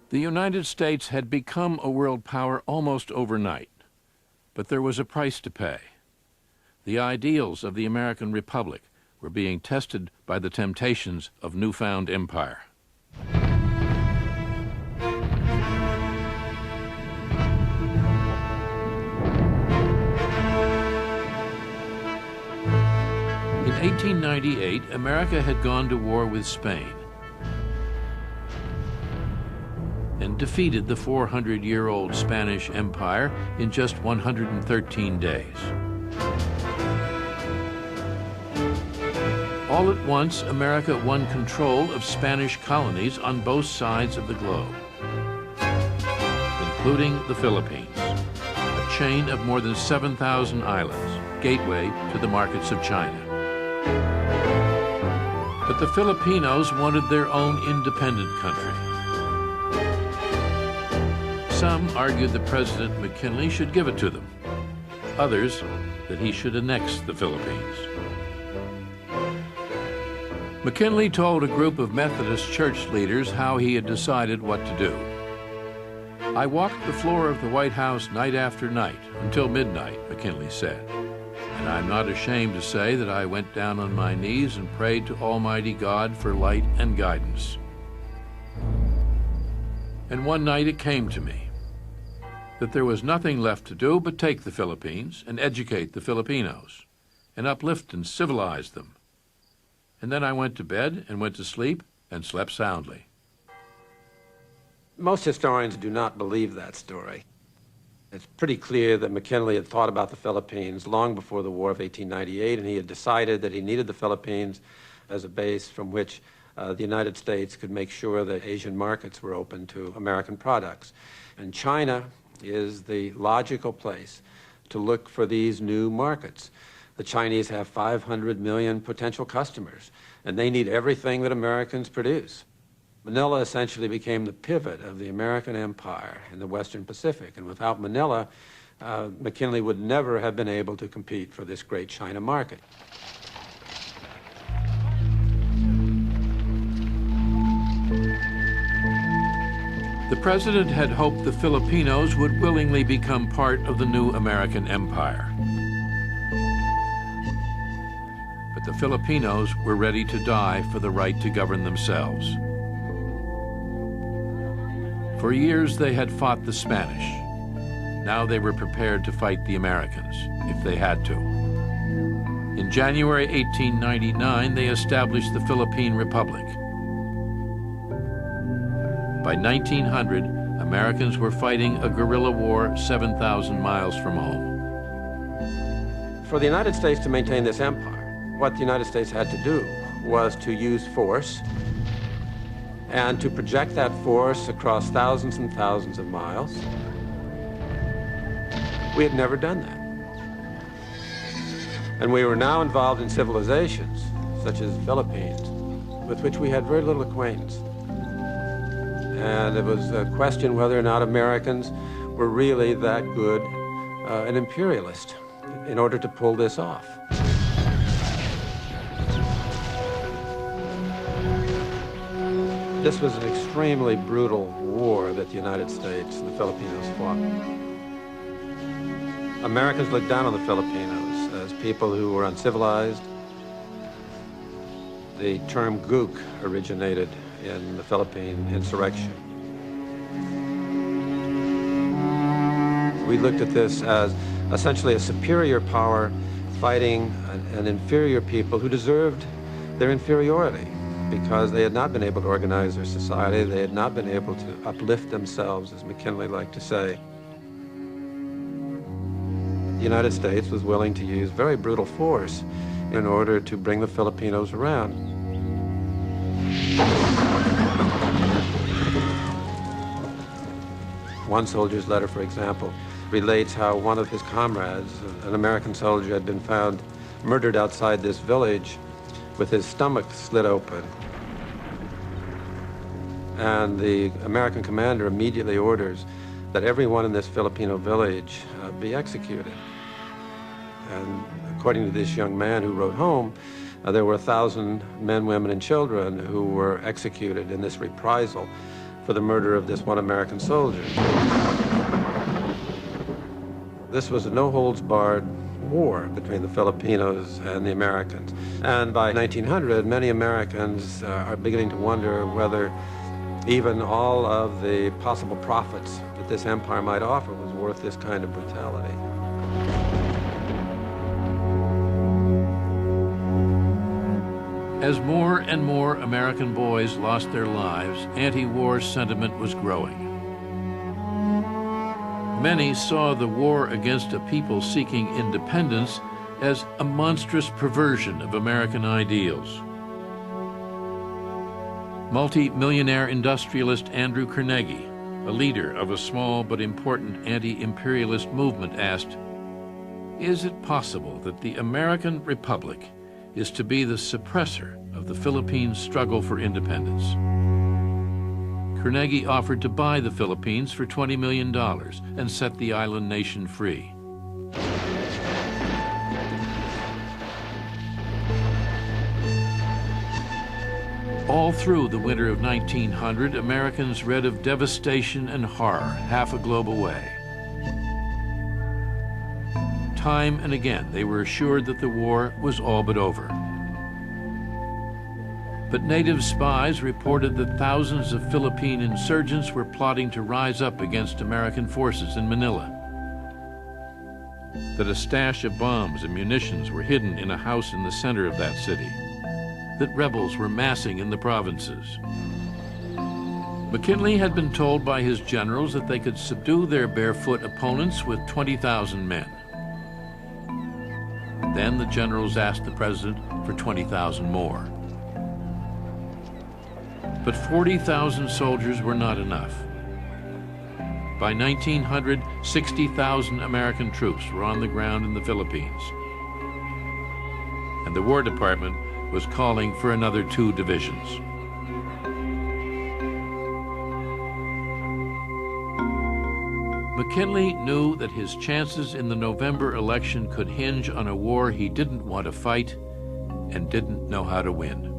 The United States had become a world power almost overnight, but there was a price to pay. The ideals of the American Republic were being tested by the temptations of newfound empire. In 1898, America had gone to war with Spain and defeated the 400-year-old Spanish Empire in just 113 days. All at once, America won control of Spanish colonies on both sides of the globe, including the Philippines, a chain of more than 7,000 islands, gateway to the markets of China. But the Filipinos wanted their own independent country. Some argued that President McKinley should give it to them. Others, that he should annex the Philippines. McKinley told a group of Methodist church leaders how he had decided what to do. "I walked the floor of the White House night after night until midnight," McKinley said. "And I'm not ashamed to say that I went down on my knees and prayed to Almighty God for light and guidance. And one night it came to me that there was nothing left to do but take the Philippines and educate the Filipinos and uplift and civilize them. And then I went to bed and went to sleep and slept soundly." Most historians do not believe that story. It's pretty clear that McKinley had thought about the Philippines long before the War of 1898, and he had decided that he needed the Philippines as a base from which the United States could make sure that Asian markets were open to American products. And China is the logical place to look for these new markets. The Chinese have 500 million potential customers, and they need everything that Americans produce. Manila essentially became the pivot of the American empire in the Western Pacific, and without Manila, McKinley would never have been able to compete for this great China market. The president had hoped the Filipinos would willingly become part of the new American empire. But the Filipinos were ready to die for the right to govern themselves. For years they had fought the Spanish. Now they were prepared to fight the Americans, if they had to. In January 1899, they established the Philippine Republic. By 1900, Americans were fighting a guerrilla war 7,000 miles from home. For the United States to maintain this empire, what the United States had to do was to use force and to project that force across thousands and thousands of miles. We had never done that. And we were now involved in civilizations, such as the Philippines, with which we had very little acquaintance. And it was a question whether or not Americans were really that good an imperialist in order to pull this off. This was an extremely brutal war that the United States and the Filipinos fought. Americans looked down on the Filipinos as people who were uncivilized. The term gook originated in the Philippine insurrection. We looked at this as essentially a superior power fighting an inferior people who deserved their inferiority because they had not been able to organize their society, they had not been able to uplift themselves, as McKinley liked to say. The United States was willing to use very brutal force in order to bring the Filipinos around. One soldier's letter, for example, relates how one of his comrades, an American soldier, had been found murdered outside this village with his stomach slit open. And the American commander immediately orders that everyone in this Filipino village be executed. And according to this young man who wrote home, there were 1,000 men, women, and children who were executed in this reprisal for the murder of this one American soldier. This was a no-holds-barred war between the Filipinos and the Americans. And by 1900, many Americans are beginning to wonder whether even all of the possible profits that this empire might offer was worth this kind of brutality. As more and more American boys lost their lives, anti-war sentiment was growing. Many saw the war against a people seeking independence as a monstrous perversion of American ideals. Multi-millionaire industrialist Andrew Carnegie, a leader of a small but important anti-imperialist movement, asked, "Is it possible that the American Republic is to be the suppressor of the Philippines' struggle for independence?" Carnegie offered to buy the Philippines for $20 million and set the island nation free. All through the winter of 1900, Americans read of devastation and horror half a globe away. Time and again, they were assured that the war was all but over. But native spies reported that thousands of Philippine insurgents were plotting to rise up against American forces in Manila, that a stash of bombs and munitions were hidden in a house in the center of that city, that rebels were massing in the provinces. McKinley had been told by his generals that they could subdue their barefoot opponents with 20,000 men. Then the generals asked the president for 20,000 more. But 40,000 soldiers were not enough. By 1900, 60,000 American troops were on the ground in the Philippines. And the War Department was calling for another 2 divisions. McKinley knew that his chances in the November election could hinge on a war he didn't want to fight and didn't know how to win.